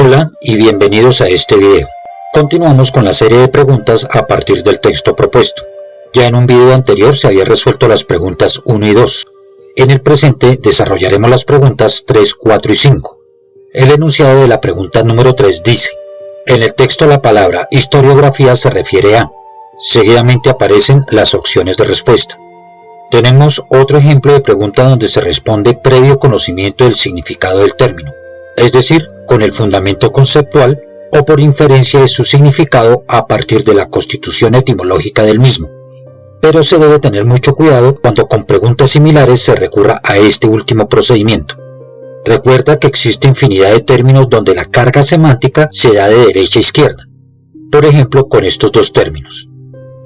Hola y bienvenidos a este video. Continuamos con la serie de preguntas a partir del texto propuesto. Ya en un video anterior se había resuelto las preguntas 1 y 2. En el presente desarrollaremos las preguntas 3, 4 y 5. El enunciado de la pregunta número 3 dice: en el texto la palabra historiografía se refiere a... Seguidamente aparecen las opciones de respuesta. Tenemos otro ejemplo de pregunta donde se responde previo conocimiento del significado del término, es decir, con el fundamento conceptual o por inferencia de su significado a partir de la constitución etimológica del mismo. Pero se debe tener mucho cuidado cuando con preguntas similares se recurra a este último procedimiento. Recuerda que existe infinidad de términos donde la carga semántica se da de derecha a izquierda. Por ejemplo, con estos dos términos,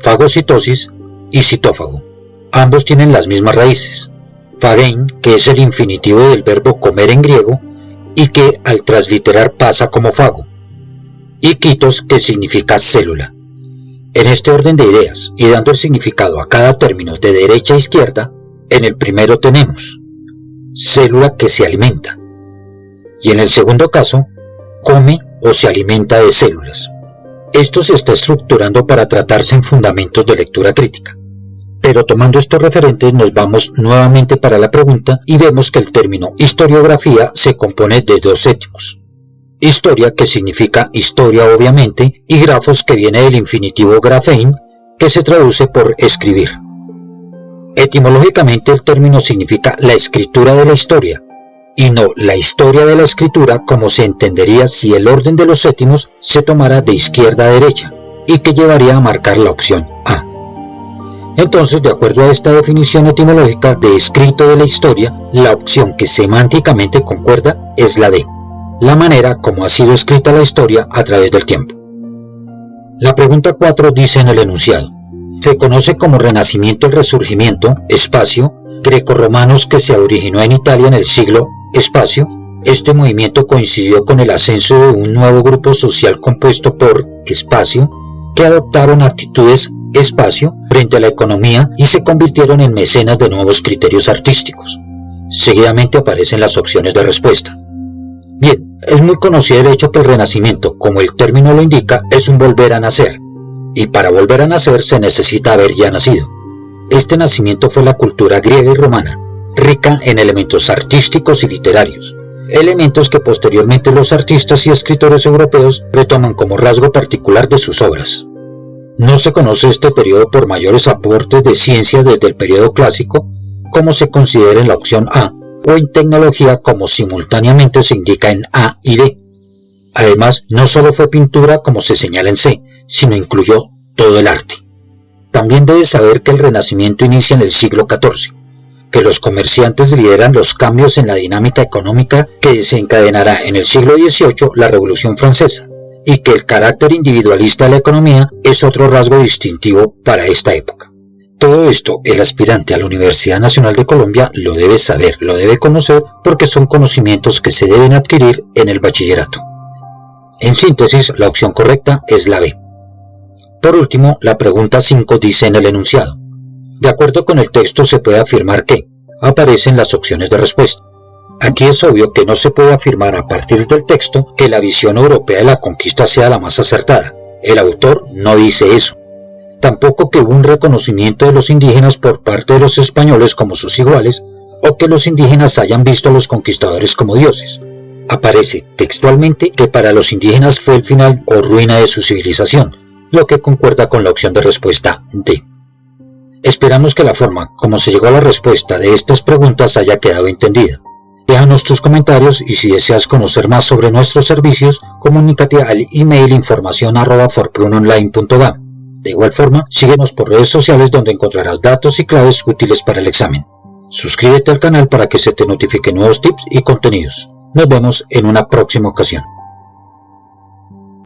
fagocitosis y citófago. Ambos tienen las mismas raíces. Phagein, que es el infinitivo del verbo comer en griego, y que al transliterar pasa como fago, y kitos, que significa célula. En este orden de ideas, y dando el significado a cada término de derecha a izquierda, en el primero tenemos célula que se alimenta, y en el segundo caso, come o se alimenta de células. Esto se está estructurando para tratarse en fundamentos de lectura crítica. Pero tomando estos referentes nos vamos nuevamente para la pregunta y vemos que el término historiografía se compone de dos séptimos. Historia, que significa historia obviamente, y grafos, que viene del infinitivo graphein, que se traduce por escribir. Etimológicamente el término significa la escritura de la historia, y no la historia de la escritura como se entendería si el orden de los séptimos se tomara de izquierda a derecha, y que llevaría a marcar la opción A. Entonces, de acuerdo a esta definición etimológica de escrito de la historia, la opción que semánticamente concuerda es la D, la manera como ha sido escrita la historia a través del tiempo. La pregunta 4 dice en el enunciado: se conoce como Renacimiento el Resurgimiento, espacio, grecorromanos que se originó en Italia en el siglo, espacio. Este movimiento coincidió con el ascenso de un nuevo grupo social compuesto por, espacio, que adoptaron actitudes, espacio, frente a la economía y se convirtieron en mecenas de nuevos criterios artísticos. Seguidamente aparecen las opciones de respuesta. Bien, es muy conocido el hecho que el Renacimiento, como el término lo indica, es un volver a nacer, y para volver a nacer se necesita haber ya nacido. Este nacimiento fue la cultura griega y romana, rica en elementos artísticos y literarios, elementos que posteriormente los artistas y escritores europeos retoman como rasgo particular de sus obras. No se conoce este periodo por mayores aportes de ciencia desde el periodo clásico, como se considera en la opción A, o en tecnología como simultáneamente se indica en A y D. Además, no solo fue pintura como se señala en C, sino incluyó todo el arte. También debes saber que el Renacimiento inicia en el siglo XIV, que los comerciantes lideran los cambios en la dinámica económica que desencadenará en el siglo XVIII la Revolución Francesa, y que el carácter individualista de la economía es otro rasgo distintivo para esta época. Todo esto el aspirante a la Universidad Nacional de Colombia lo debe saber, lo debe conocer, porque son conocimientos que se deben adquirir en el bachillerato. En síntesis, la opción correcta es la B. Por último, la pregunta 5 dice en el enunciado: de acuerdo con el texto se puede afirmar que... aparecen las opciones de respuesta. Aquí es obvio que no se puede afirmar a partir del texto que la visión europea de la conquista sea la más acertada. El autor no dice eso. Tampoco que hubo un reconocimiento de los indígenas por parte de los españoles como sus iguales, o que los indígenas hayan visto a los conquistadores como dioses. Aparece textualmente que para los indígenas fue el final o ruina de su civilización, lo que concuerda con la opción de respuesta D. Esperamos que la forma como se llegó a la respuesta de estas preguntas haya quedado entendida. Déjanos tus comentarios y si deseas conocer más sobre nuestros servicios, comunícate al email informacion@forprunonline.gam. De igual forma, síguenos por redes sociales donde encontrarás datos y claves útiles para el examen. Suscríbete al canal para que se te notifiquen nuevos tips y contenidos. Nos vemos en una próxima ocasión.